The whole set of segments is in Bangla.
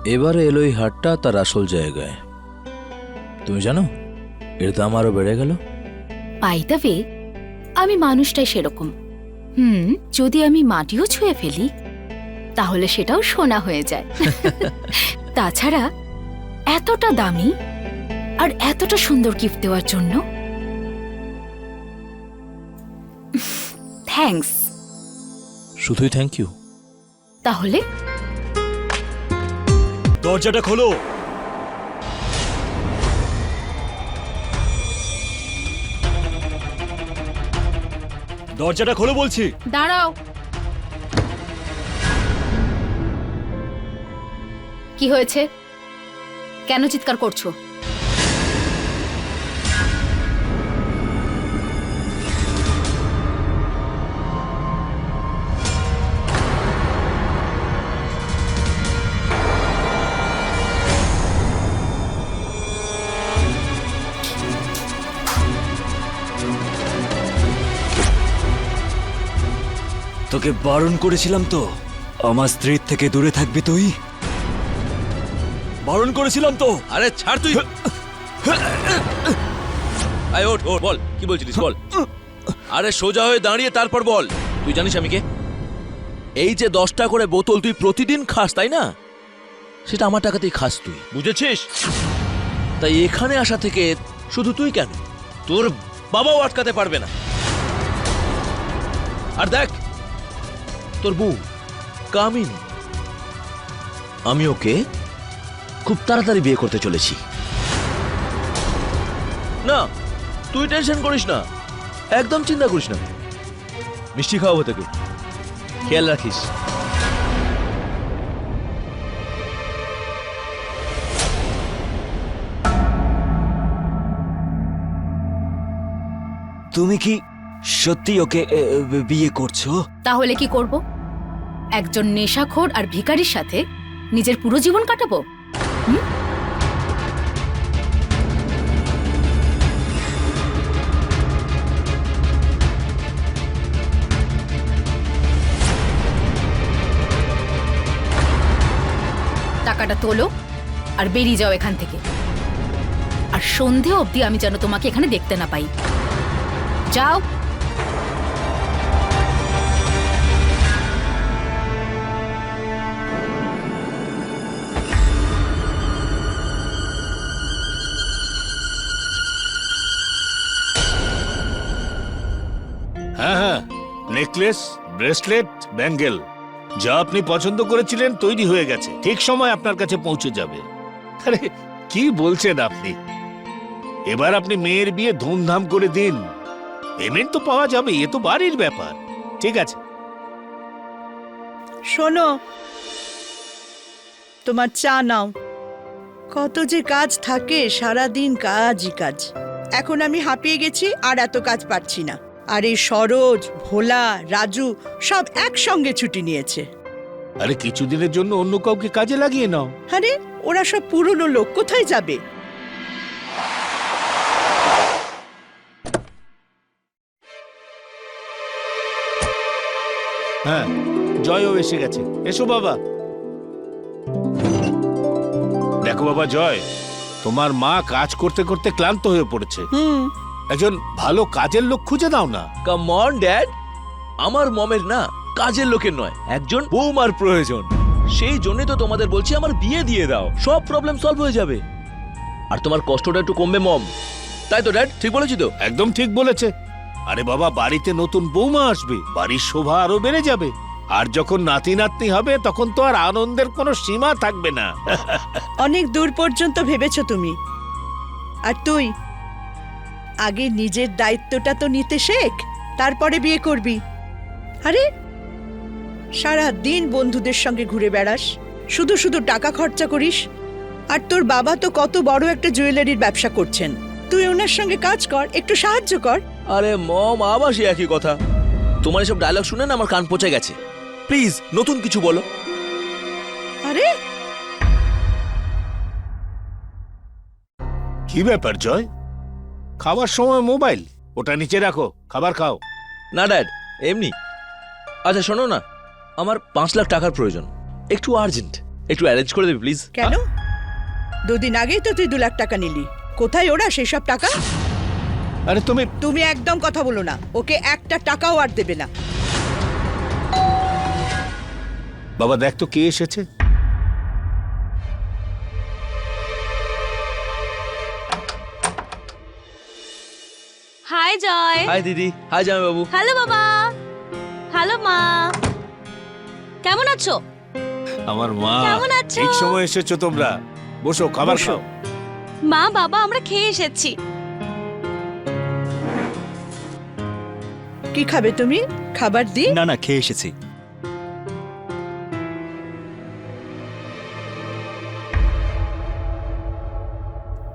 এবারে এলো এই হাটটা তার আসল জায়গায়। তুমি জানো এর দাম আরো বেড়ে গেল। বাই দ্য ওয়ে, আমি মানুষটাই সেরকম। যদি আমি মাটিও ছুঁয়ে ফেলি তাহলে সেটাও সোনা হয়ে যায়। তাছাড়া এতটা দামি আর এতটা সুন্দর গিফট দেওয়ার জন্য থ্যাঙ্কস। শুধুই থ্যাংক ইউ? তাহলে দরজাটা খোলো। দরজাটা খোলো বলছি। দাঁড়াও। কি হয়েছে? কেন চিৎকার করছো? তোকে বারণ করেছিলাম তো আমার স্ত্রীর থেকে দূরে থাকবি তুই। বারণ করেছিলাম তো। আরে ছাড় তুই। আয় ওঠ ওঠ, বল কি বলছিস বল। আরে সোজা হয়ে দাঁড়িয়ে তারপর বল। তুই জানিস আমি কে? এই যে 10টা করে বোতল তুই প্রতিদিন খাস তাই না, সেটা আমার টাকাতেই খাস তুই, বুঝেছিস? তাই এখানে আসা থেকে শুধু তুই কেন, তোর বাবাও আটকাতে পারবে না। আর দেখ তোর বউ কামিনী, আমি ওকে খুব তাড়াতাড়ি বিয়ে করতে চলেছি। না তুই টেনশন করিস না, একদম চিন্তা করিস না। মিষ্টি খাওয়াবো তোকে, খেয়াল রাখিস। তুমি কি সত্যি ওকে বিয়ে করছো? তাহলে কি করব? একজন নেশাখোর আর ভিখারির সাথে নিজের পুরো জীবন কাটাবো? টাকাটা তোলো আর বেরিয়ে যাও এখান থেকে। আর সন্ধে অবধি আমি যেন তোমাকে এখানে দেখতে না পাই। যাও। হ্যাঁ হ্যাঁ, নেকলেস, ব্রেসলেট, ব্যাঙ্গেল যা আপনি পছন্দ করেছিলেন তৈরি হয়ে গেছে, ঠিক সময় আপনার কাছে পৌঁছে যাবে। আরে কি বলছেন আপনি? এবার আপনি মেয়ের বিয়ে ধুমধাম করে দিন, পেমেন্ট তো পাওয়া যাবে, এ তো বাড়ির ব্যাপার। ঠিক আছে। শোনো, তোমার চা নাও। কত যে কাজ থাকে, সারাদিন কাজই কাজ। এখন আমি হাঁপিয়ে গেছি আর এত কাজ পারছি না। আর এই সরোজ, ভোলা, রাজু সব একসঙ্গে ছুটি নিয়েছে। আরে কিছুদিনের জন্য অন্য কাউকে কাজে লাগিয়ে নাও। আরে ওরা সব পুরনো লোক, কোথায় যাবে? হ্যাঁ, জয়ও এসে গেছে। এসো বাবা। দেখো বাবা জয়, তোমার মা কাজ করতে করতে ক্লান্ত হয়ে পড়েছে। একজন ভালো কাজের লোক খুঁজে দাও না। কাম অন ড্যাড, আমার মমের না কাজের লোকের নয়, একজন বৌমার প্রয়োজন। সেই জন্যই তো তোমাদের বলছি আমার বিয়ে দিয়ে দাও, সব প্রবলেম সলভ হয়ে যাবে। আর তোমার কষ্টটা একটু কমবে মম, তাই তো ড্যাড? ঠিক বলেছি তো? একদম ঠিক বলেছে। আরে বাবা, বাড়িতে নতুন বৌমা আসবে, বাড়ির শোভা আরো বেড়ে যাবে। আর যখন নাতি নাতনি হবে তখন তো আর আনন্দের কোনো সীমা থাকবে না। অনেক দূর পর্যন্ত ভেবেছো তুমি। আর তুই আগে নিজের দায়িত্বটা তো নিতে শেখ, তারপরে বিয়ে করবি। আরে সারা দিন বন্ধুদের সঙ্গে ঘুরে বেড়াস, শুধু শুধু টাকা খরচা করিস। আর তোর বাবা তো কত বড় একটা জুয়েলারির ব্যবসা করছেন, তুই ওনার সঙ্গে কাজ কর, একটু সাহায্য কর। আরে মম, আবার সে একই কথা। তোমার এসব ডায়লগ শুনে না আমার কান পচে গেছে। প্লিজ নতুন কিছু বলো। আরে কি ব্যাপার জয়, খাবার সময় মোবাইল ওটা নিচে রাখো, খাবার খাও। না ড্যাড, এমনি। আচ্ছা শোনো না, আমার 5 লাখ টাকার প্রয়োজন, একটু আর্জেন্ট, একটু অ্যারেঞ্জ করে দেবে প্লিজ। কেন? দুদিন আগেই তো তুই 2 লাখ টাকা নিলি। কোথায় ওরা সেসব টাকা? আরে তুমি একদম কথা বলো না, ওকে একটা টাকাও আর দেবে না। বাবা দেখ তো কে এসেছে। হাই জয়। হাই দিদি, হাই জামাই বাবু। হ্যালো বাবা। হ্যালো মা। কেমন আছো? আমার মা, কেমন আছো? ঠিক সময় এসেছো তোমরা। বসো, খাবার বসো। খাও। মা বাবা আমরা খেয়ে এসেছি। কি খাবে তুমি? খাবার দি? না না, খেয়ে এসেছি।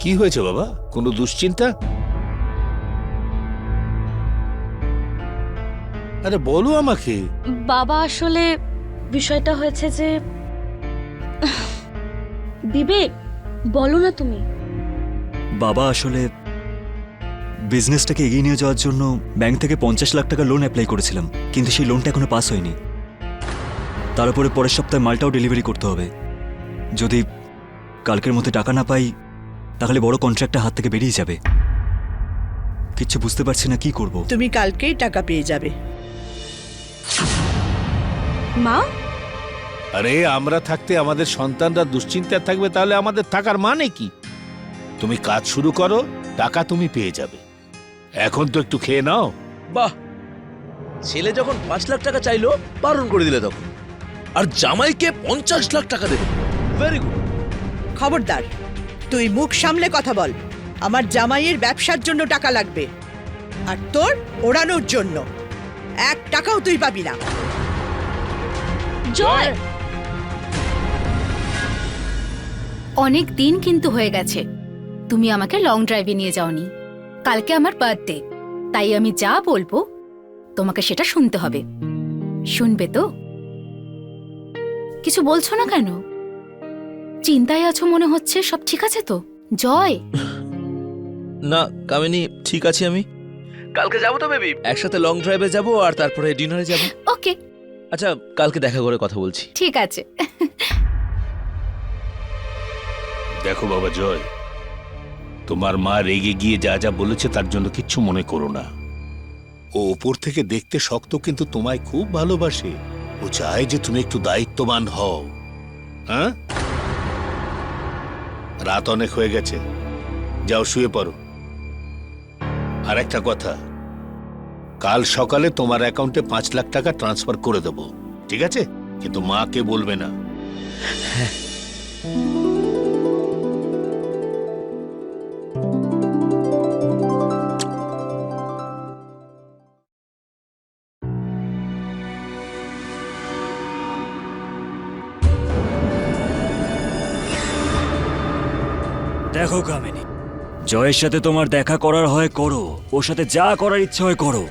কি হয়েছে বাবা? কোনো দুশ্চিন্তা? আরে বলো আমাকে। বাবা আসলে বিষয়টা হয়েছে যে বিবেক, বলো না তুমি। বাবা আসলে বিজনেসটাকে এগিয়ে নিয়ে যাওয়ার জন্য ব্যাংক থেকে 50 লাখ টাকা লোন অ্যাপ্লাই করেছিলাম, কিন্তু সেই লোনটা এখনো পাস হয়নি। তার উপরে পরের সপ্তাহে মালটাও ডেলিভারি করতে হবে। যদি কালকের মধ্যে টাকা না পাই তাহলে বড় কন্ট্রাক্টটা হাত থেকে বেরিয়ে যাবে। কিচ্ছু বুঝতে পারছি না কি করব। তুমি কালকেই টাকা পেয়ে যাবে। মা, আরে আমরা থাকতে আমাদের সন্তানরা দুশ্চিন্তায় থাকবে, তাহলে আমাদের থাকার মানে কি? তুমি কাজ শুরু করো, টাকা তুমি পেয়ে যাবে। এখন তো একটু খেয়ে নাও। বাহ, ছেলে যখন 5 লাখ টাকা চাইলো বারণ করে দিলে তখন, আর জামাইকে 50 লাখ টাকা দেবে। Very good. খবরদার, তুই মুখ সামলে কথা বল। আমার জামাইয়ের ব্যবসার জন্য টাকা লাগবে, আর তোর ওড়ানোর জন্য 1 টাকাও তুই পাবি না। জয়। অনেক দিন কিন্তু হয়ে গেছে তুমি আমাকে লং ড্রাইভে নিয়ে যাওনি। কালকে আমার বার্থডে, তাই আমি যা বলবো তোমাকে সেটা শুনতে হবে। শুনবে তো? কিছু বলছো না কেন? চিন্তায় আছো মনে হচ্ছে। সব ঠিক আছে তো জয়? না কামিনী, ঠিক আছে আমি। কালকে যাবো তো বেবি, একসাথে লং ড্রাইভে যাবো আর তারপরে ডিনারে যাবো। ওকে, আচ্ছা, কালকে দেখা করে কথা বলছি। ঠিক আছে। দেখো বাবা জয়, তোমার মা রেগে গিয়ে যা যা বলেছে তার জন্য কিচ্ছু মনে করো না। ও ওপর থেকে দেখতে শক্ত, কিন্তু তোমায় খুব ভালোবাসে। ও চায় যে তুমি একটু দায়িত্ববান হও। হ্যাঁ, রাত অনেক হয়ে গেছে, যাও শুয়ে পড়ো। আর একটা কথা, কাল সকালে তোমার অ্যাকাউন্টে 5 লাখ টাকা ট্রান্সফার করে দেবো, ঠিক আছে? কিন্তু মাকে বলবে না। দেখো কামিনী, জয়ের সাথে তোমার দেখা করার হয় করো, ওর সাথে যা করার ইচ্ছে হয় করো,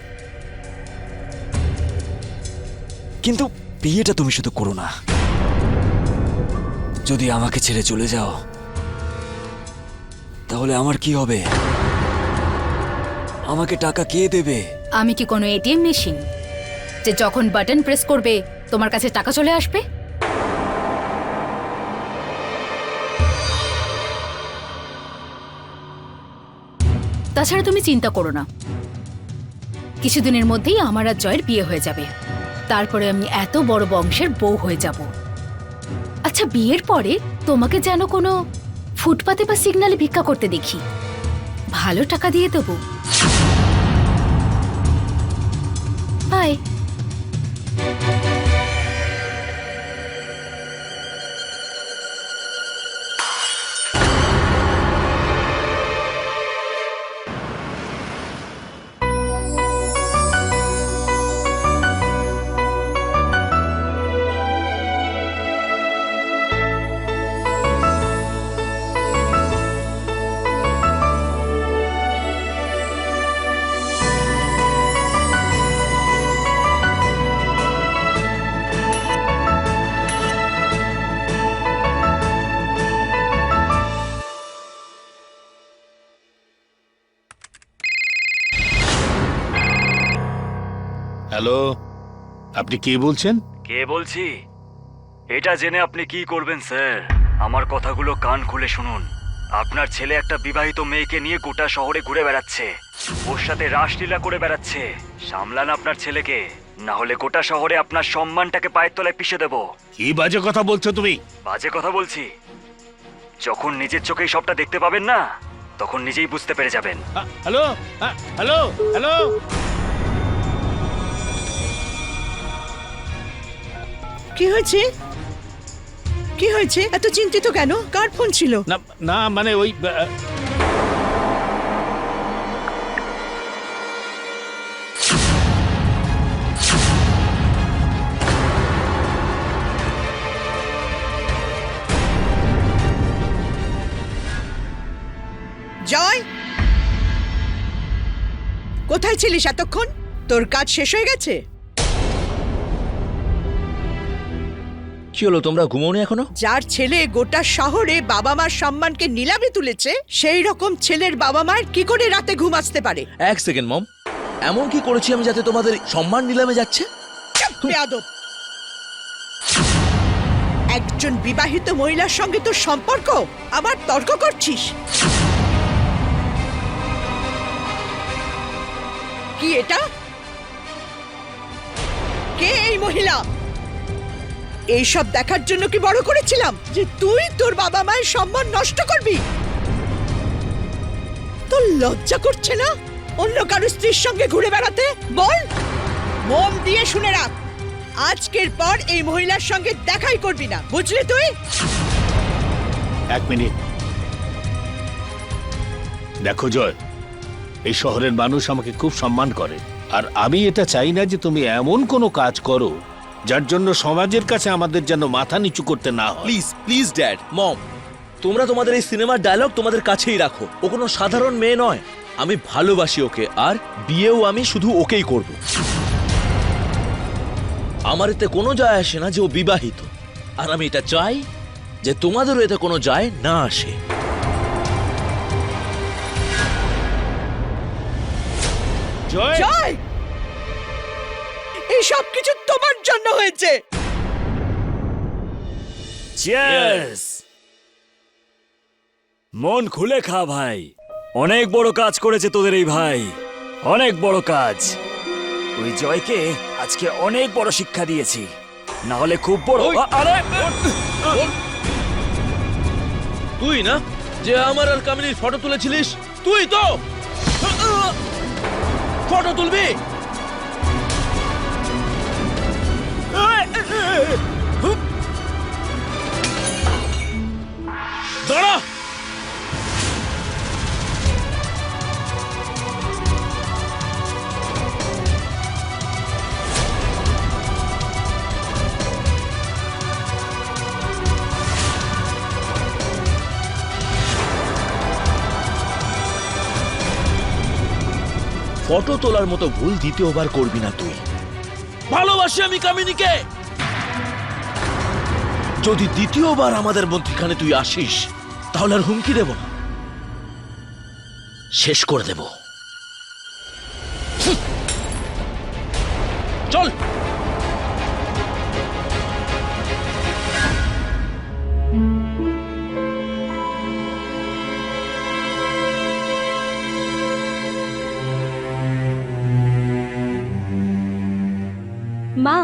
কিন্তু বিয়েটা তুমি শুধু করো না। যদি আমাকে ছেড়ে চলে যাও তাহলে আমার কি হবে? আমাকে টাকা কে দেবে? আমি কি কোনো এটিএম মেশিন যে যখন বাটন প্রেস করবে তোমার কাছে টাকা চলে আসবে? তাছাড়া তুমি চিন্তা করো না, কিছুদিনের মধ্যেই আমার আর জয়ের বিয়ে হয়ে যাবে। তারপরে আমি এত বড় বংশের বউ হয়ে যাব। আচ্ছা, বিয়ের পরে তোমাকে যেন কোনো ফুটপাতে বা সিগন্যালে ভিক্ষা করতে দেখি, ভালো টাকা দিয়ে দেবো। বাই। হ্যালো, আপনি কে বলছেন? কে বলছি? এটা জেনে আপনি কি করবেন স্যার? আমার কথাগুলো কান খুলে শুনুন। আপনার ছেলে একটা বিবাহিত মেয়েকে নিয়ে গোটা শহরে ঘুরে বেড়াচ্ছে, ওর সাথে রাসলীলা করে বেড়াচ্ছে। সামলান আপনার ছেলেকে, না হলে গোটা শহরে আপনার সম্মানটাকে পায়ের তলায় পিষে দেব। কি বাজে কথা বলছো তুমি? বাজে কথা বলছি? যখন নিজের চোখেই সবটা দেখতে পাবেন না, তখন নিজেই বুঝতে পেরে যাবেন। Hello, hello, hello. কি হয়েছে? কি হয়েছে? এত চিন্তিত কেন? কার ফোন ছিল? না না, মানে ওই জয়, কোথায় ছিলিস এতক্ষণ? তোর কাজ শেষ হয়ে গেছে? কি হলো, তোমরা ঘুমোনি এখনো? যার ছেলে গোটা শহরে বাবা মার সম্মানকে নিলামে তুলেছে, সেই রকম ছেলের বাবা মায়ের কি করে রাতে ঘুম আসতে পারে? এক সেকেন্ড মম, এমন কি করেছি আমি যাতে তোমাদের সম্মান নিলামে যাচ্ছে? বেয়াদব! একজন বিবাহিত মহিলার সঙ্গে তোর সম্পর্ক, আবার তর্ক করছিস? কি এটা? কে এই মহিলা? এইসব দেখার জন্য কি বড় করেছিলাম যে তুই তোর বাবা মায়ের সম্মান নষ্ট করবি? তোর লজ্জা করছে না অন্য কারো স্ত্রীর সঙ্গে ঘুরে বেড়াতে? বল, মন দিয়ে শুনে রাখ, আজকের পর এই মহিলার সঙ্গে দেখাই করবি না, বুঝলি তুই? এক মিনিট। দেখো জয়, এই শহরের মানুষ আমাকে খুব সম্মান করে, আর আমি এটা চাই না যে তুমি এমন কোনো কাজ করো যার জন্য সমাজের কাছে আমাদের যেন মাথা নিচু করতে না হয়। প্লিজ প্লিজ ড্যাড, মম, তোমরা তোমাদের এই সিনেমার ডায়লগ তোমাদের কাছেই রাখো। ও কোনো সাধারণ মেয়ে নয়, আমি ভালোবাসি ওকে, আর বিয়েও আমি শুধু ওকেই করব। আমার এতে কোনো যায় আসে না যে ও বিবাহিত, আর আমি এটা চাই যে তোমাদেরও এতে কোনো যায় না আসে। জয়, জয়, এই সব কিছু তোমার জন্য হয়েছে। চিয়ার্স! মন খুলে খা ভাই, অনেক বড় কাজ করেছে তোদের এই ভাই, অনেক বড় কাজ। ওই জয়কে আজকে অনেক বড় শিক্ষা দিয়েছি, না হলে খুব বড়। আরে তুই না যে আমার আর কামিনীর ফটো তুলেছিলিস? তুই তো ফটো তুলবি? দাঁড়া! ফটো তোলার মতো ভুল দ্বিতীয়বার করবি না তুই। ভালোবাসি আমি কামিনীকে। যদি দ্বিতীয়বার আমাদের মধ্যখানে তুই আসিস, তাহলে আর হুমকি দেব না, শেষ করে দেব। চল। মা,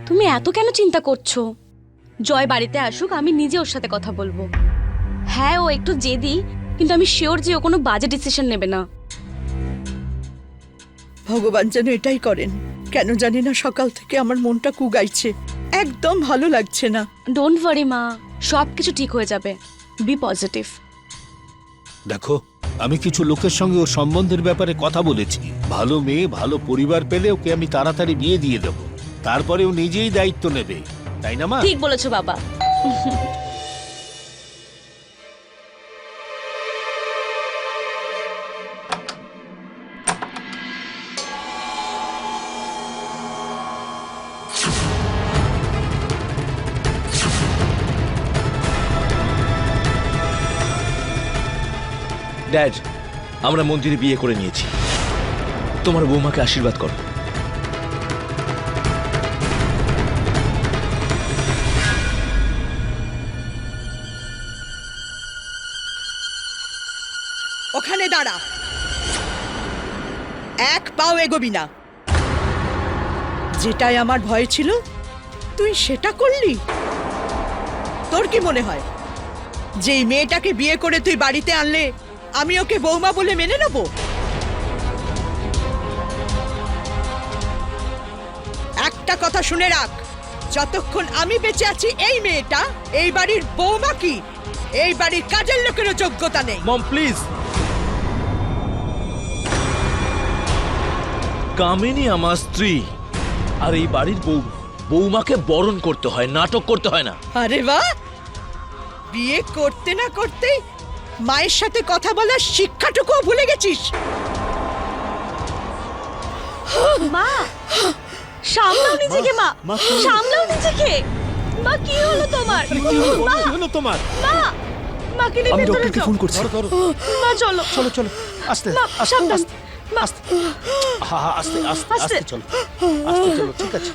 তুমি এত কেন চিন্তা করছো? জয় বাড়িতে আসুক, আমি নিজে ওর সাথে কথা বলবো। হ্যাঁ, ও একটু জেদি, কিন্তু আমি শিওর যে ও কোনো বাজে ডিসিশন নেবে না। ভগবান যেন এটাই করেন। কেন জানি না সকাল থেকে আমার মনটা কুগাইছে, একদম ভালো লাগছে না। ডোন্ট ওয়ারি মা, সব কিছু ঠিক হয়ে যাবে। B positive. দেখো, আমি কিছু লোকের সঙ্গে ওর সম্বন্ধের ব্যাপারে কথা বলেছি। ভালো মেয়ে, ভালো পরিবার পেলে ওকে আমি তাড়াতাড়ি বিয়ে দিয়ে দেব, তারপরে ও নিজেই দায়িত্ব নেবে, তাই না মা? ঠিক বলেছো বাবা। ড্যাড, আমরা মন্দিরে বিয়ে করে নিয়েছি। তোমার বৌমাকে আশীর্বাদ করো। এগোবি না। যেটাই আমার ভয় ছিল তুই সেটা করলি। তোর কি মনে হয় যে এই মেয়েটাকে বিয়ে করে তুই বাড়িতে আনলে আমি ওকে বৌমা বলে মেনে নেব? একটা কথা শুনে রাখ, যতক্ষণ আমি বেঁচে আছি এই মেয়েটা এই বাড়ির বৌমা কি এই বাড়ির কাজের লোকেরও যোগ্যতা নেই। মম প্লিজ। কামিনী আমার স্ত্রী, আর এই বাড়ির বৌমাকে বরণ করতে হয়, নাটক করতে হয় না। আরে বাহ, বিয়ে করতে না করতেই মায়ের সাথে কথা বলার শিক্ষাটুকুও ভুলে গেছিস। মা সামলাও নিজেকে, মা মা, সামলাও নিজেকে। মা কি হলো তোমার? মা, হলো তোমার? মা, মাকে নিয়ে আমি ভেতরে ডক্টরকে যাও। ফোন করছি। মা চলো চলো চলো, আস্তে মা, আস্তে সাবধান। আস্তে মা, হ্যাঁ হ্যাঁ, আস্তে আস্তে আস্তে। আস্তে চলো, আস্তে চলো, ঠিক আছে।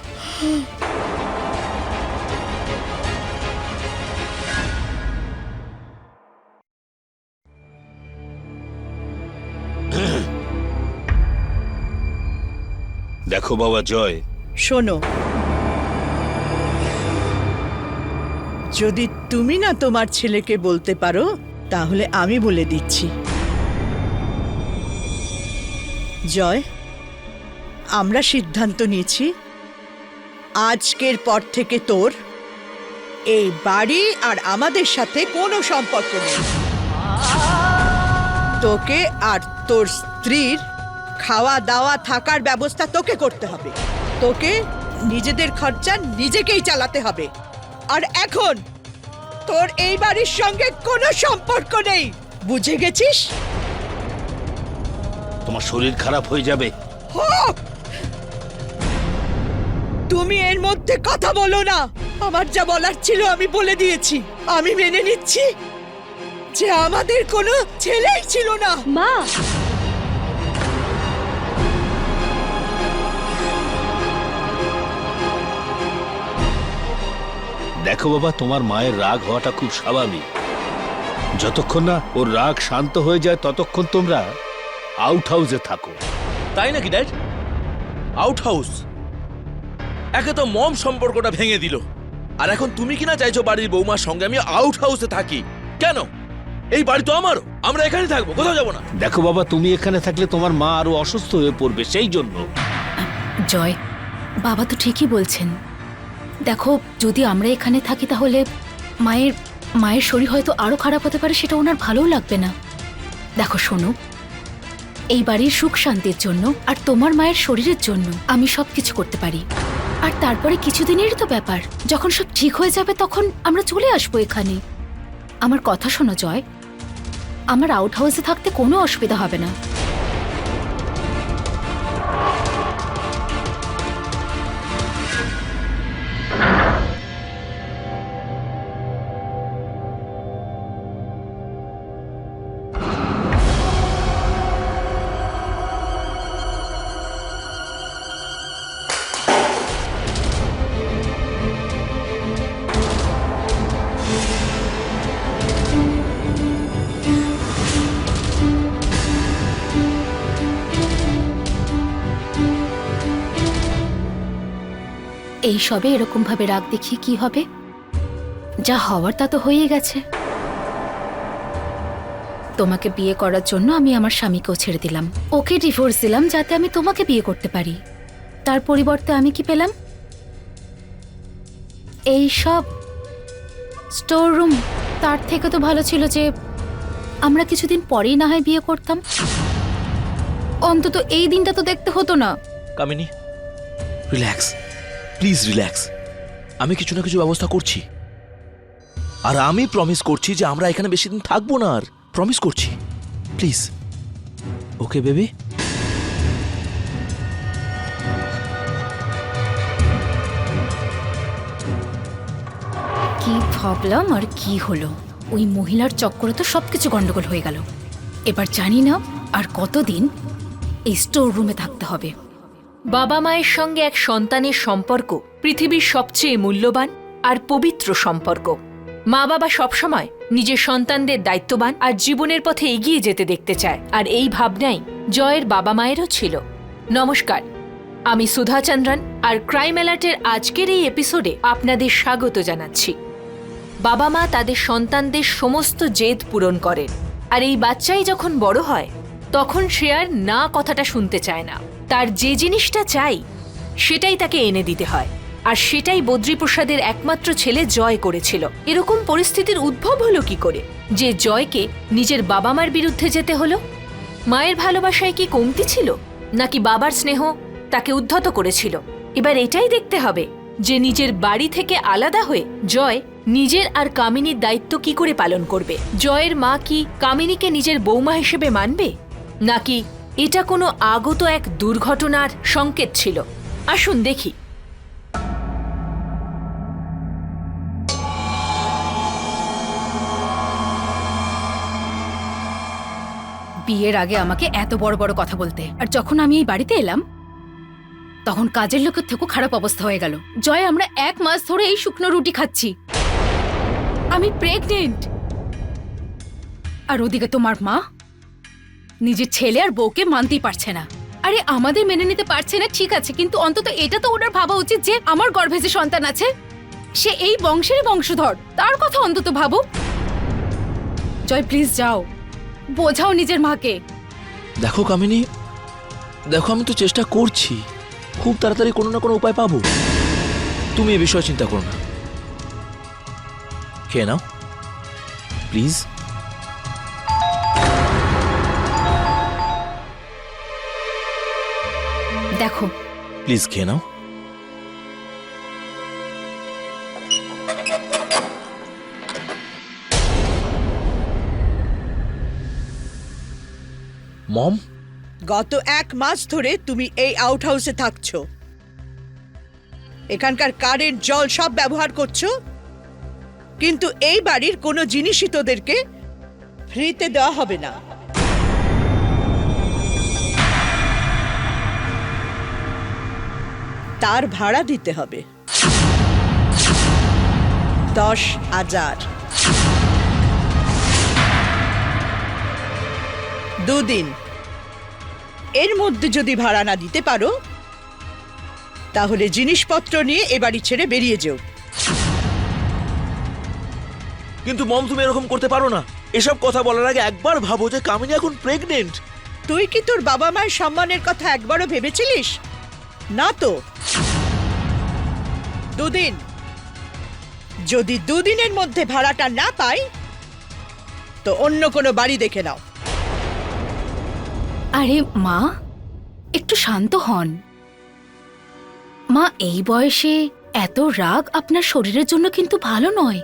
দেখো বাবা জয়, শোনো, যদি তুমি না তোমার ছেলেকে বলতে পারো তাহলে আমি বলে দিচ্ছি। জয়, আমরা সিদ্ধান্ত নিয়েছি আজকের পর থেকে তোর এই বাড়ি আর আমাদের সাথে কোনো সম্পর্ক নেই। তোকে আর তোর স্ত্রীর খাওয়া দাওয়া থাকার ব্যবস্থা তোকে করতে হবে। তোকে নিজেদের খরচা নিজেকেই চালাতে হবে। আর এখন তোর এই বাড়ির সঙ্গে কোনো সম্পর্ক নেই, বুঝে গেছিস? তোমার শরীর খারাপ হয়ে যাবে। হোক! তুমি এর মধ্যে কথা বলো না। আমার যা বলার ছিল আমি বলে দিয়েছি। আমি মেনে নিচ্ছি যে আমাদের কোনো ছেলেই ছিল না। মা, দেখো বাবা, তোমার মায়ের রাগ হওয়াটা খুব স্বাভাবিক। যতক্ষণ না ওর রাগ শান্ত হয়ে যায় ততক্ষণ তোমরা আউট হাউসে থাকো। তাই নাকি ড্যাড? Out house? একে তো মম সম্পর্কটা ভেঙে দিল, আর এখন তুমি কিনা চাইছো বাড়ির বৌমার সঙ্গে আমি আউট হাউসে থাকি। কেন? এই বাড়ি তো আমারও, আমরা এখানে থাকবো, কোথাও যাবো না। দেখো বাবা, তুমি এখানে থাকলে তোমার মা আরো অসুস্থ হয়ে পড়বে, সেই জন্য। জয়, বাবা তো ঠিকই বলছেন। দেখো, যদি আমরা এখানে থাকি তাহলে মায়ের শরীর হয়তো আরো খারাপ হতে পারে, সেটা ওনার ভালোও লাগবে না। দেখো শোনো, এই বাড়ির সুখ শান্তির জন্য আর তোমার মায়ের শরীরের জন্য আমি সবকিছু করতে পারি। আর তারপরে কিছুদিনেরই তো ব্যাপার, যখন সব ঠিক হয়ে যাবে তখন আমরা চলে আসবো এখানে। আমার কথা শোনো জয়, আমার আউট হাউসে থাকতে কোনো অসুবিধা হবে না। এই সবে এরকম ভাবে রাগ দেখিয়ে কি হবে? যা হওয়ার তা তো হয়ে গেছে। তোমাকে বিয়ে করার জন্য আমি আমার স্বামীকেও ছেড়ে দিলাম, ওকে ডিভোর্স দিলাম যাতে আমি তোমাকে বিয়ে করতে পারি। তার পরিবর্তে আমি কি পেলাম? এই সব স্টোর রুম। তার থেকে তো ভালো ছিল যে আমরা কিছুদিন পরেই না হয় বিয়ে করতাম। অন্তত এই দিনটা তো দেখতে হতো না। কামিনী, রিল্যাক্স, প্লিজ রিল্যাক্স। আমি কিছু না কিছু ব্যবস্থা করছি, আর আমি প্রমিস করছি যে আমরা এখানে বেশি দিন থাকবো না। আর প্রমিস করছি, প্লিজ। Okay baby? কি ভাবলাম আর কি হলো? ওই মহিলার চক্করে তো সবকিছু গন্ডগোল হয়ে গেল। এবার জানি না আর কতদিন এই স্টোর রুমে থাকতে হবে। বাবা মায়ের সঙ্গে এক সন্তানের সম্পর্ক পৃথিবীর সবচেয়ে মূল্যবান আর পবিত্র সম্পর্ক। মা বাবা সবসময় নিজের সন্তানদের দায়িত্ববান আর জীবনের পথে এগিয়ে যেতে দেখতে চায়, আর এই ভাবনাই জয়ের বাবা মায়েরও ছিল। নমস্কার, আমি সুধা চন্দ্রন আর ক্রাইম অ্যালার্টের আজকের এই এপিসোডে আপনাদের স্বাগত জানাচ্ছি। বাবা মা তাদের সন্তানদের সমস্ত জেদ পূরণ করেন, আর এই বাচ্চাই যখন বড় হয় তখন সে আর না কথাটা শুনতে চায় না। তার যে জিনিসটা চাই সেটাই তাকে এনে দিতে হয়, আর সেটাই বদ্রীপ্রসাদের একমাত্র ছেলে জয় করেছিল। এরকম পরিস্থিতির উদ্ভব হলো কি করে যে জয়কে নিজের বাবা মার বিরুদ্ধে যেতে হলো? মায়ের ভালোবাসায় কি কমতি ছিল, নাকি বাবার স্নেহ তাকে উদ্ধত করেছিল? এবার এটাই দেখতে হবে যে নিজের বাড়ি থেকে আলাদা হয়ে জয় নিজের আর কামিনীর দায়িত্ব কি করে পালন করবে। জয়ের মা কি কামিনীকে নিজের বৌমা হিসেবে মানবে, নাকি এটা কোনো আগত এক দুর্ঘটনার সংকেত ছিল? আসুন দেখি। বিয়ের আগে আমাকে এত বড় বড় কথা বলতে, আর যখন আমি এই বাড়িতে এলাম তখন কাজের লোকের থেকেও খারাপ অবস্থা হয়ে গেল। জয়, আমরা 1 মাস ধরে এই শুকনো রুটি খাচ্ছি। আমি প্রেগনেন্ট, আর ওদিকে তোমার মা নিজের ছেলে আর বউকে মানতেই পারছে না। আরে আমাদের মেনে নিতে পারছে না ঠিক আছে, কিন্তু অন্তত এটা তো ওনার ভাবা উচিত যে আমার গর্ভে যে সন্তান আছে সে এই বংশেরই বংশধর, তার কথা অন্তত ভাবো। জয় প্লিজ যাও, বোঝাও নিজের মাকে। দেখো কামিনী, দেখো আমি তো চেষ্টা করছি, খুব তাড়াতাড়ি কোনো না কোনো উপায় পাবো। তুমি এ বিষয়ে চিন্তা করো না। খেয়ে নাও প্লিজ। দেখো প্লিজ খেয়ে নাও। মম, গত 1 মাস ধরে তুমি এই আউট হাউসে থাকছো, এখানকার কারেন্ট জল সব ব্যবহার করছো, কিন্তু এই বাড়ির কোনো জিনিসই তোদেরকে ফ্রিতে দেওয়া হবে না। তার ভাড়া দিতে হবে 10,000। 2 দিন এর মধ্যে যদি ভাড়া না দিতে পারো তাহলে জিনিসপত্র নিয়ে এ বাড়ি ছেড়ে বেরিয়ে যেও। কিন্তু মম তুমি এরকম করতে পারো না। এসব কথা বলার আগে একবার ভাবো যে কামিনী এখন প্রেগনেন্ট। তুই কি তোর বাবা মায়ের সম্মানের কথা একবারও ভেবেছিলিস? না তো। 2 দিন, যদি 2 দিনের মধ্যে ভাড়াটা না পাই তো অন্য কোনো বাড়ি দেখে নাও। আরে মা, একটু শান্ত হন। মা, এই বয়সে এত রাগ আপনার শরীরের জন্য কিন্তু ভালো নয়।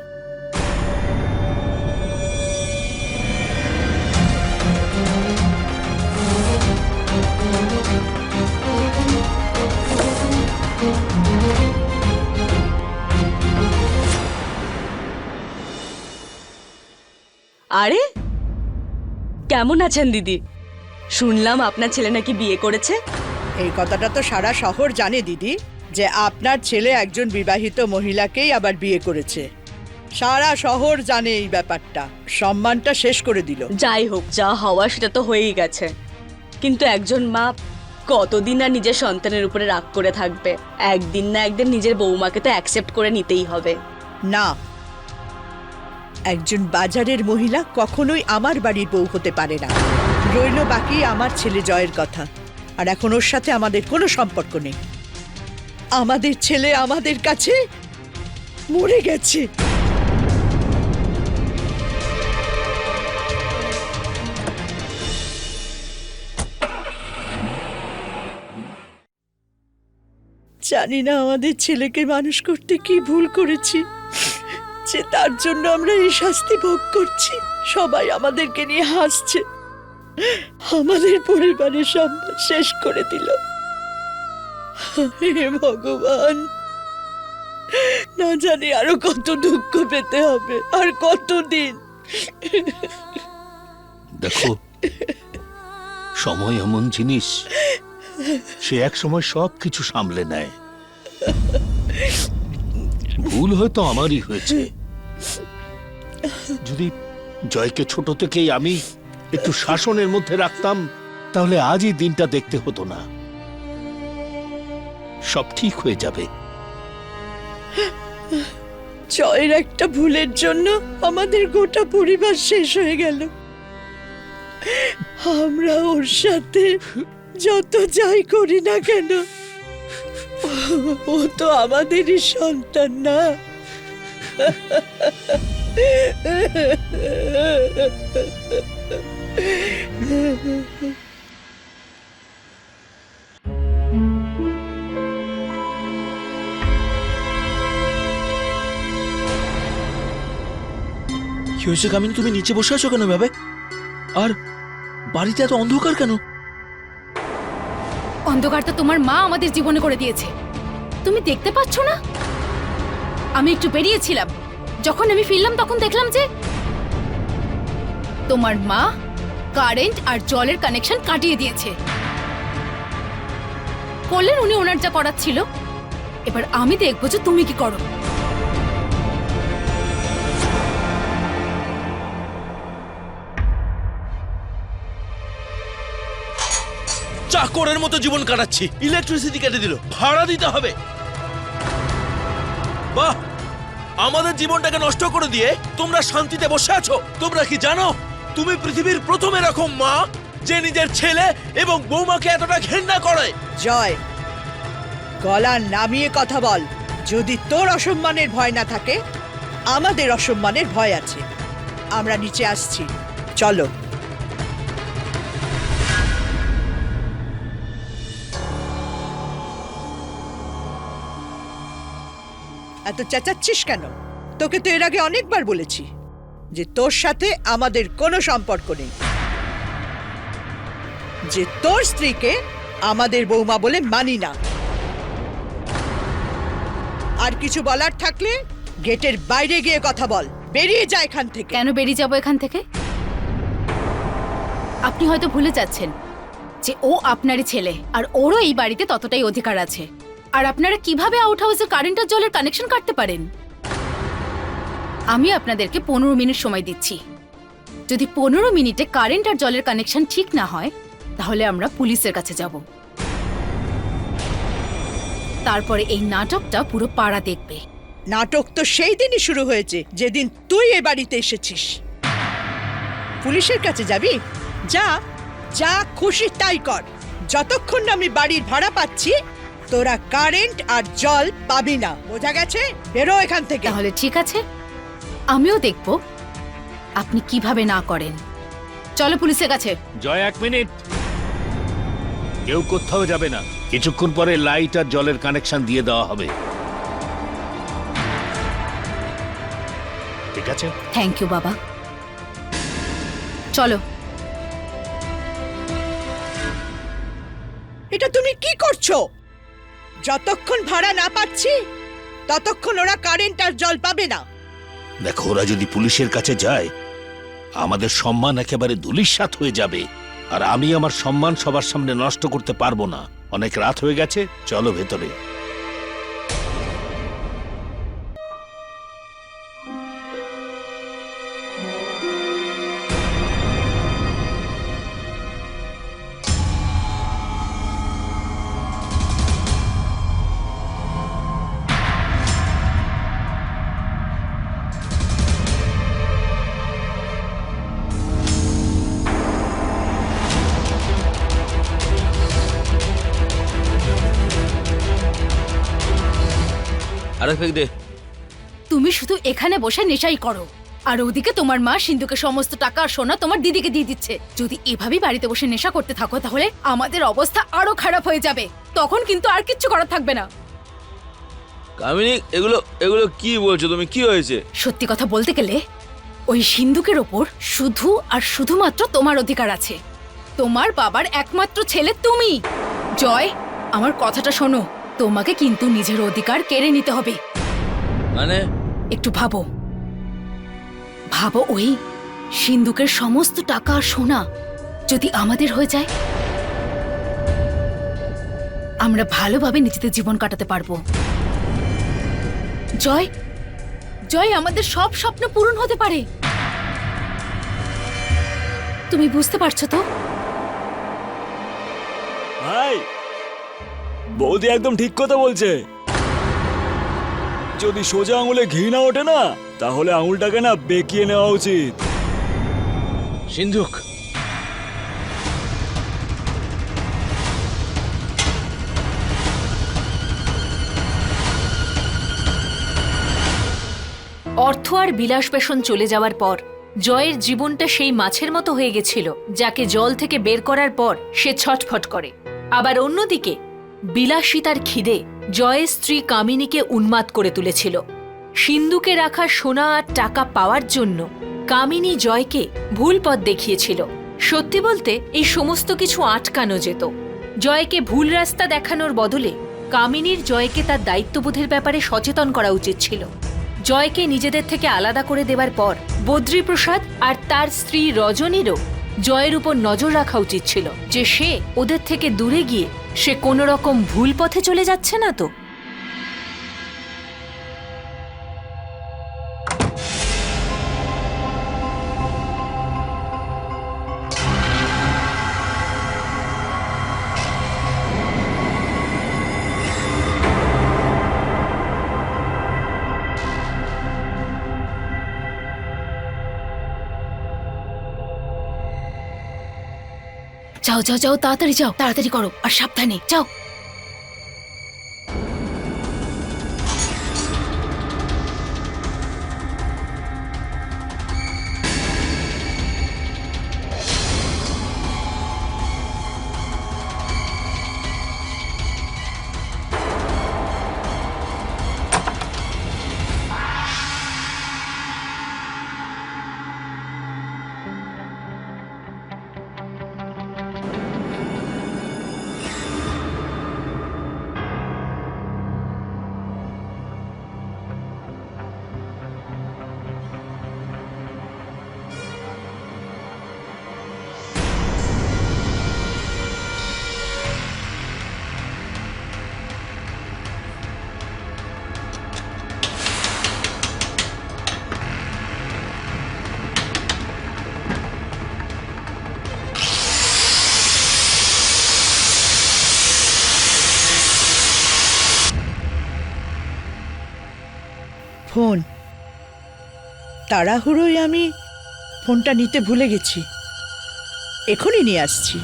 আরে কেমন আছেন দিদি? শুনলাম আপনার ছেলে নাকি বিয়ে করেছে। এই কথাটা তো সারা শহর জানে দিদি, যে আপনার ছেলে একজন বিবাহিত মহিলাকেই আবার বিয়ে করেছে। সারা শহর জানে এই ব্যাপারটা। সম্মানটা শেষ করে দিল। যাই হোক, যা হওয়া সেটা তো হয়েই গেছে, কিন্তু একজন মা কতদিন আর নিজের সন্তানের উপরে রাগ করে থাকবে? একদিন না একদিন নিজের বৌমাকে তো অ্যাকসেপ্ট করে নিতেই হবে। না, একজন বাজারের মহিলা কখনোই আমার বাড়ির বউ হতে পারে না। রইল বাকি আমার ছেলে জয়ের কথা, আর এখন ওর সাথে আমাদের কোনো সম্পর্ক নেই। আমাদের ছেলে আমাদের কাছে মরে গেছে। জানি না আমাদের ছেলেকে মানুষ করতে কি ভুল করেছি যে তার জন্য আমরা এই শাস্তি ভোগ করছি। সবাই আমাদেরকে নিয়ে হাসছে, আমাদের পরিবারের সম্মান শেষ করে দিল। হে ভগবান, না জানি আরো কত দুঃখ পেতে হবে, আর কতদিন। দেখো, সময় এমন জিনিস, সে এক সময় সব কিছু সামলে নেয়। ভুল হয়তো আমারই হয়েছে। যদি জয়কে ছোট থেকেই আমি একটু শাসনের মধ্যে রাখতাম তাহলে আজই দিনটা দেখতে হতো না। সব ঠিক হয়ে যাবে। জয়ের একটা ভুলের জন্য আমাদের গোটা পরিবার শেষ হয়ে গেল। আমরা ওর সাথে যত যাই করি না কেন, ও তো আমাদেরই সন্তান না। কি হয়েছে কামিনী, তুমি নিচে বসে আছো কেন ভাবে? আর বাড়িতে এত অন্ধকার কেন? অন্ধকার তো তোমার মা আমাদের জীবনে করে দিয়েছে, তুমি দেখতে পাচ্ছ না? আমি একটু বেরিয়েছিলাম, যখন আমি ফিরলাম তখন দেখলাম যে তোমার মা কারেন্ট আর জলের কানেকশন কাটিয়ে দিয়েছে। করলেন উনি ওনার যা করার ছিল, এবার আমি দেখবো যে তুমি কি করো। চাকরের মতো জীবন কাটাচ্ছি, ইলেকট্রিসিটি কেটে দিল, ভাড়া দিতে হবে। বাহ, আমাদের জীবনটাকে নষ্ট করে দিয়ে তোমরা শান্তিতে বসে আছো। তোমরা কি জানো তুমি পৃথিবীর প্রথম এরকম মা যে নিজের ছেলে এবং বৌমাকে এতটা ঘৃণা করে? জয়, গলা নামিয়ে কথা বল। যদি তোর অসম্মানের ভয় না থাকে, আমাদের অসম্মানের ভয় আছে। আমরা নিচে আসছি, চলো। এত চেঁচাচ্ছিস কেন? তোকে তো এর আগে অনেকবার বলেছি যে তোর সাথে আমাদের কোনো সম্পর্ক নেই, যে তোর স্ত্রীকে আমাদের বৌমা বলে মানি না। আর কিছু বলার থাকলে গেটের বাইরে গিয়ে কথা বল। বেরিয়ে যা এখান থেকে। কেন বেরিয়ে যাবো এখান থেকে? আপনি হয়তো ভুলে যাচ্ছেন যে ও আপনারই ছেলে, আর ওরও এই বাড়িতে ততটাই অধিকার আছে। আর আপনারা কিভাবে আউট হাউসে কারেন্ট আর জলের কানেকশন কাটতে পারেন? আমি আপনাদেরকে 15 মিনিট সময় দিচ্ছি। যদি 15 মিনিটে কারেন্ট আর জলের কানেকশন ঠিক না হয়, তাহলে আমরা পুলিশের কাছে যাব। তারপরে এই নাটকটা পুরো পাড়া দেখবে। নাটক তো সেই দিনই শুরু হয়েছে যেদিন তুই এ বাড়িতে এসেছিস। পুলিশের কাছে যাবি? যা, যা খুশি তাই কর। যতক্ষণ না আমি বাড়ির ভাড়া পাচ্ছি, তোরা কারেন্ট আর জল পাবি না। বোঝা গেছে? বেরো এখান থেকে। তাহলে ঠিক আছে, আমিও দেখব আপনি কিভাবে না করেন। চলো পুলিশের কাছে। জয়, 1 মিনিট। কেউ কোথাও যাবে না। কিছুক্ষণ পরে লাইট আর জলের কানেকশন দিয়ে দেওয়া হবে, ঠিক আছে? থ্যাংক ইউ বাবা। চলো। এটা তুমি কি করছো? যতক্ষণ ভাড়া না পাচ্ছি, ততক্ষণ ওরা কারেন্ট আর জল পাবে না। দেখো, ওরা যদি পুলিশের কাছে যায়, আমাদের সম্মান একেবারে ধূলিসাৎ হয়ে যাবে। আর আমি আমার সম্মান সবার সামনে নষ্ট করতে পারবো না। অনেক রাত হয়ে গেছে, চলো ভেতরে। আরে ফেক দে। তুমি শুধু এখানে বসে নেশাই করো, আর ওদিকে তোমার মা সিন্ধুকে সমস্ত টাকা আর সোনা তোমার দিদিকে দিয়ে দিচ্ছে। যদি এভাবেই বাড়িতে বসে নেশা করতে থাকো, তাহলে আমাদের অবস্থা আরো খারাপ হয়ে যাবে। তখন কিন্তু আর কিচ্ছু করার থাকবে না। কামিনী, এগুলো এগুলো কি বলছো তুমি? কি হয়েছে? সত্যি কথা বলতে গেলে, ওই সিন্ধুকের ওপর শুধু আর শুধুমাত্র তোমার অধিকার আছে। তোমার বাবার একমাত্র ছেলে তুমি। জয়, আমার কথাটা শোনো। তোমাকে কিন্তু নিজের অধিকার কেড়ে নিতে হবে। মানে? একটু ভাবো, ভাবো ওই সিন্ধুকের সমস্ত টাকা আর সোনা যদি আমাদের হয়ে যায়, আমরা ভালোভাবে নিজেদের জীবন কাটাতে পারবো। জয়, জয়, আমাদের সব স্বপ্ন পূরণ হতে পারে। তুমি বুঝতে পারছো তো? ভাই, বৌদি একদম ঠিক কথা বলছে। যদি সোজা আঙুলে ঘি না ওঠে না, তাহলে আঙুলটাকে না বেঁকিয়ে নেওয়া উচিত। সিন্ধুক, অর্থ আর বিলাসব্যসন চলে যাওয়ার পর জয়ের জীবনটা সেই মাছের মতো হয়ে গেছিল যাকে জল থেকে বের করার পর সে ছটফট করে। আবার অন্যদিকে বিলাসিতার খিদে জয়ের স্ত্রী কামিনীকে উন্মাদ করে তুলেছিল। সিন্ধুকে রাখা সোনা আর টাকা পাওয়ার জন্য কামিনী জয়কে ভুল পথ দেখিয়েছিল। সত্যি বলতে এই সমস্ত কিছু আটকানো যেত। জয়কে ভুল রাস্তা দেখানোর বদলে কামিনীর জয়কে তার দায়িত্ববোধের ব্যাপারে সচেতন করা উচিত ছিল। জয়কে নিজেদের থেকে আলাদা করে দেওয়ার পর বদ্রীপ্রসাদ আর তার স্ত্রী রজনীরও জয়ের উপর নজর রাখা উচিত ছিল যে সে ওদের থেকে দূরে গিয়ে সে কোনো রকম ভুল পথে চলে যাচ্ছে না তো। যাও যাও যাও, তাড়াতাড়ি যাও, তাড়াতাড়ি করো আর সাবধানে যাও। ফোন তাড়াহুড়োয় আমি ফোনটা নিতে ভুলে গেছি, এখনই নিয়ে আসছি।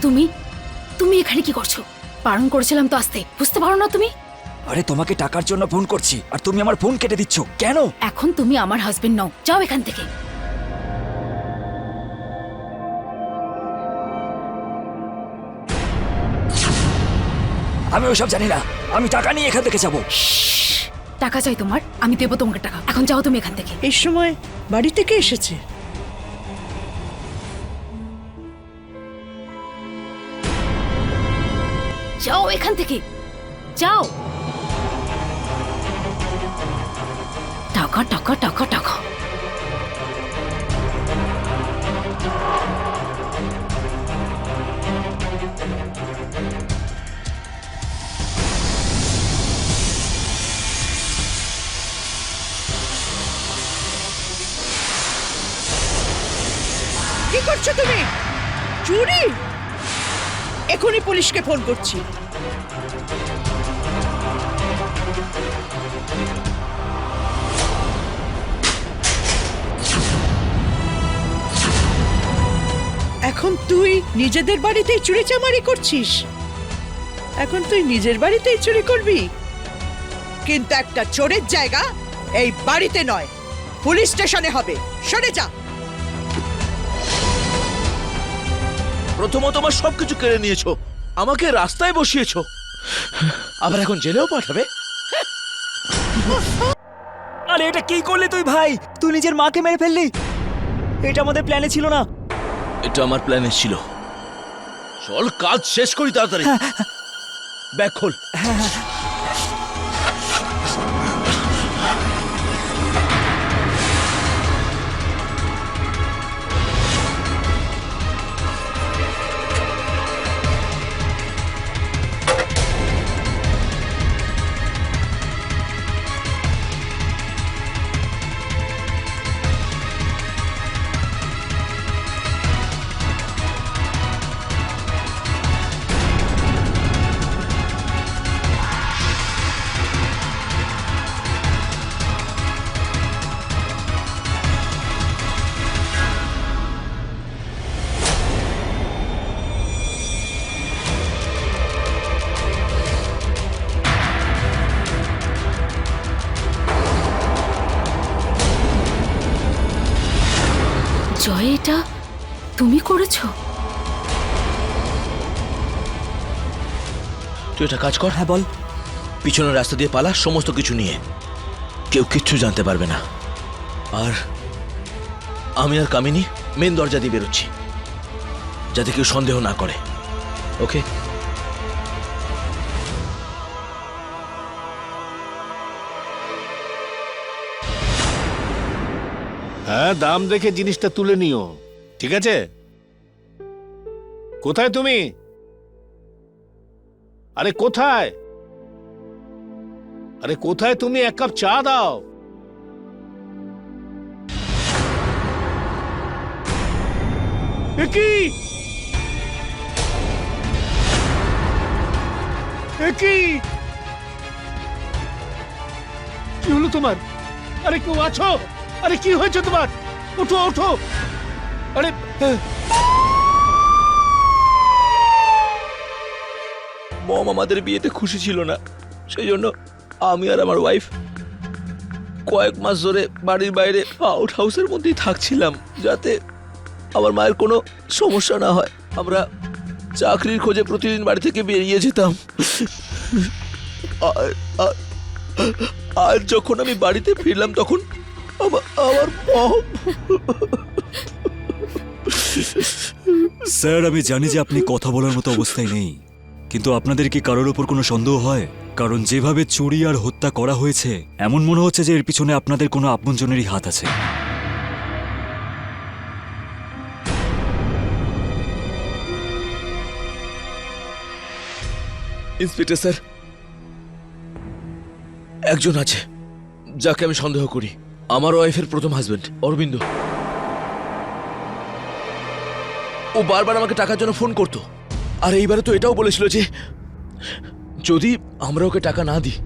তুমি তুমি এখানে কি করছো? বারণ করেছিলাম তো আসতে, বুঝতে পারো না তুমি? আরে তোমাকে টাকার জন্য ফোন করছি আর তুমি আমার ফোন কেটে দিচ্ছ কেন? এখন তুমি আমার হাজবেন্ড নও, যাও এখান থেকে। আমি ওসব জানি না, আমি টাকা নিয়ে এখান থেকে যাবো। টাকা চাই তোমার? আমি দেবো তোমাকে টাকা, এখন যাও তুমি এখান থেকে। এই সময় বাড়ি থেকে এসেছে। যাও এখান থেকে, যাও। টাকা টাকা টাকা টাকা। কি করছো তুমি? চুরি? এখনই পুলিশকে ফোন করছি। এখন তুই নিজেদের বাড়িতেই চুরি চামারি করছিস? এখন তুই নিজের বাড়িতেই চুরি করবি? কিন্তু একটা চোরের জায়গা এই বাড়িতে নয়, পুলিশ স্টেশনে হবে। সরে যা। প্রথমত আমার সবকিছু কেড়ে নিয়েছো, আমাকে রাস্তায় বসিয়েছো, আবার এখন জেলেও পাঠাবে। আরে এটা কি করলি তুই ভাই? তুই নিজের মাকে মেরে ফেললি। এটা আমাদের প্ল্যানে ছিল না। এটা আমার প্ল্যানে ছিল। চল কাজ শেষ করি তাড়াতাড়ি। ব্যাগ খোল। তুই একটা কাজ কর, হ্যাঁ বল। পিছনের রাস্তা দিয়ে পালা, সমস্ত কিছু নিয়ে। কেউ কিচ্ছু জানতে পারবে না। আর আমি আর কামিনী মেন দরজা দিয়ে বেরোচ্ছি, যাতে কেউ সন্দেহ না করে। ওকে? হ্যাঁ, দাম দেখে জিনিসটা তুলে নিও, ঠিক আছে? কোথায় তুমি? আরে কোথায়? আরে কোথায় তুমি? এক কাপ চা দাও। এ কি? এ কি? কি হলো তোমার? আরে কেউ আছো? আরে কি হয়েছে তোমার? ওঠো ওঠো। আরে মম আমাদের বিয়েতে খুশি ছিল না, সেই জন্য আমি আর আমার ওয়াইফ কয়েক মাস ধরে বাড়ির বাইরে আউট হাউসের মধ্যেই থাকছিলাম, যাতে আমার মায়ের কোনো সমস্যা না হয়। আমরা চাকরির খোঁজে প্রতিদিন বাড়ি থেকে বেরিয়ে যেতাম। আর যখন আমি বাড়িতে ফিরলাম তখন আমার মম। স্যার, আমি জানি যে আপনি কথা বলার মতো অবস্থায় নেই, কিন্তু আপনাদের কি কারোর উপর কোনো সন্দেহ হয়? কারণ যেভাবে চুরি আর হত্যা করা হয়েছে, এমন মনে হচ্ছে যে এর পিছনে আপনাদের কোনো আপনজনেরই হাত আছে। ইন্সপেক্টর স্যার, একজন আছে যাকে আমি সন্দেহ করি, আমার ওয়াইফের প্রথম হাজবেন্ড অরবিন্দ। ও বারবার আমাকে টাকার জন্য ফোন করতো, আর এইবারে তো এটাও বলেছিল যে যদি আমরা ওকে টাকা না দিই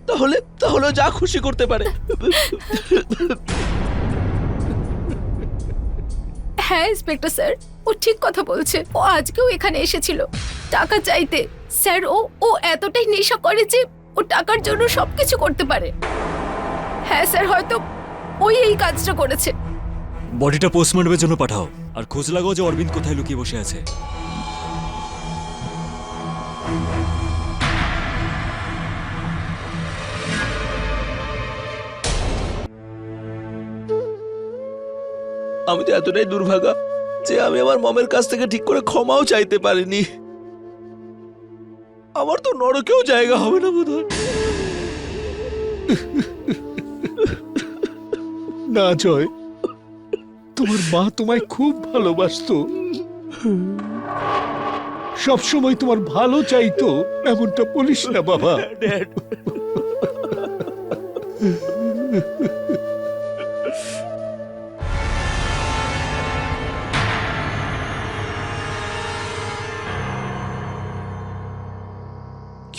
তাহলে তাহলে ও যা খুশি করতে পারে। হ্যাঁ ইন্সপেক্টর স্যার, ও ঠিক কথা বলছে। ও আজকেও এখানে এসেছিল টাকা চাইতে। স্যার, ও এতটাই নেশা করে যে ও টাকার জন্য সবকিছু করতে পারে। হ্যাঁ স্যার, হয়তো ওই এই কাজটা করেছে। বডিটা পোস্টমর্টমের জন্য পাঠাও, আর খোঁজ লাগাও যে অরবিন্দ কোথায় লুকিয়ে বসে আছে। আমি তো এতটাই দুর্ভাগা যে আমি আমার মমের কাছ থেকে ঠিক করে ক্ষমাও চাইতে পারিনি। আমার তো নরকেও জায়গা হবে না বোধহয়। না জয়, তোমার মা তোমায় খুব ভালোবাসতো, সবসময় তোমার ভালো চাইতো। এমনটা বলিস না বাবা।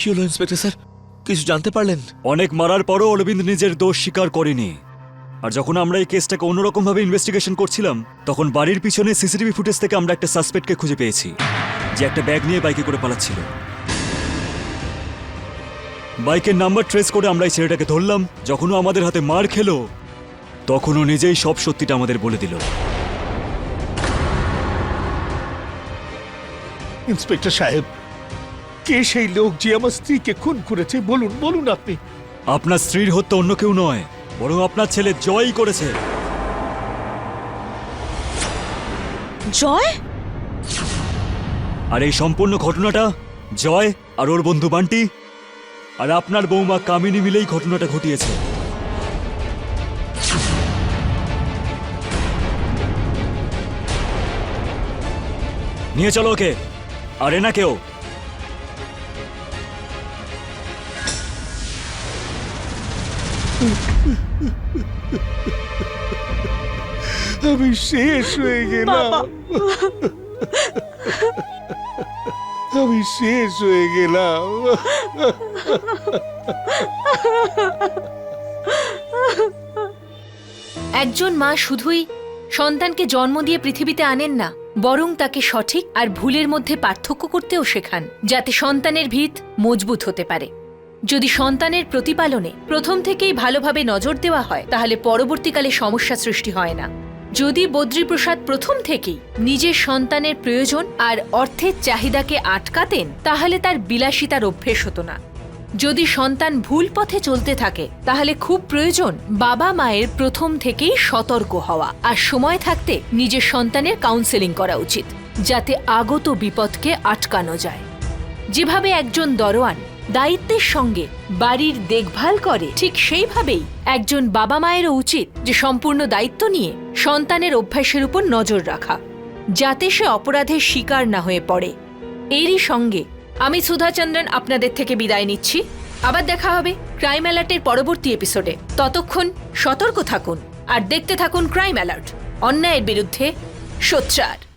কি হলো ইন্সপেক্টর স্যার, কিছু জানতে পারলেন? অনেক মারার পরও অরবিন্দ নিজের দোষ স্বীকার করেনি। আর যখন আমরা এই কেসটাকে অন্যরকম ভাবে ইনভেস্টিগেশন করছিলাম, তখন বাড়ির পিছনে সিসিটিভি ফুটেজ থেকে আমরা একটা সাসপেক্টকে খুঁজে পেয়েছি, যে একটা ব্যাগ নিয়ে বাইকে করে পালাচ্ছিল। বাইকের নাম্বার ট্রেস করে আমরা এই ছেলেটাকে ধরলাম। যখন ও আমাদের হাতে মার খেলো, তখন ও নিজেই সব সত্যিটা আমাদের বলে দিল। ইন্সপেক্টর সাহেব, কে সেই লোক যে আমার স্ত্রীকে খুন করেছে? বলুন বলুন আপনি। আপনার স্ত্রীর হত্যা অন্য কেউ নয়, বরং আপনার ছেলে জয়ই করেছে। জয়? আর এই সম্পূর্ণ ঘটনাটা জয় আর ওর বন্ধু বান্টি আর আপনার বৌমা কামিনী মিলেই ঘটনাটা ঘটিয়েছে। নিয়ে চলো ওকে, আর এ না কেউ। আমি শেষ হয়ে গেলাম, আমি শেষ হয়ে গেলাম। একজন মা শুধুই সন্তানকে জন্ম দিয়ে পৃথিবীতে আনেন না, বরং তাকে সঠিক আর ভুলের মধ্যে পার্থক্য করতেও শেখান, যাতে সন্তানের ভিত মজবুত হতে পারে। যদি সন্তানের প্রতিপালনে প্রথম থেকেই ভালোভাবে নজর দেওয়া হয়, তাহলে পরবর্তীকালে সমস্যা সৃষ্টি হয় না। যদি বদ্রীপ্রসাদ প্রথম থেকেই নিজের সন্তানের প্রয়োজন আর অর্থের চাহিদাকে আটকাতেন তাহলে তার বিলাসিতার অভ্যেস হতো না। যদি সন্তান ভুল পথে চলতে থাকে তাহলে খুব প্রয়োজন বাবা মায়ের প্রথম থেকেই সতর্ক হওয়া আর সময় থাকতে নিজের সন্তানের কাউন্সেলিং করা উচিত, যাতে আগত বিপদকে আটকানো যায়। যেভাবে একজন দরোয়ান দায়িত্বের সঙ্গে বাড়ির দেখভাল করে, ঠিক সেইভাবেই একজন বাবা মায়েরও উচিত যে সম্পূর্ণ দায়িত্ব নিয়ে সন্তানের অভ্যাসের উপর নজর রাখা, যাতে সে অপরাধের শিকার না হয়ে পড়ে। এরই সঙ্গে আমি সুধা চন্দ্রন আপনাদের থেকে বিদায় নিচ্ছি। আবার দেখা হবে ক্রাইম অ্যালার্টের পরবর্তী এপিসোডে। ততক্ষণ সতর্ক থাকুন আর দেখতে থাকুন ক্রাইম অ্যালার্ট, অন্যায়ের বিরুদ্ধে সোচ্চার।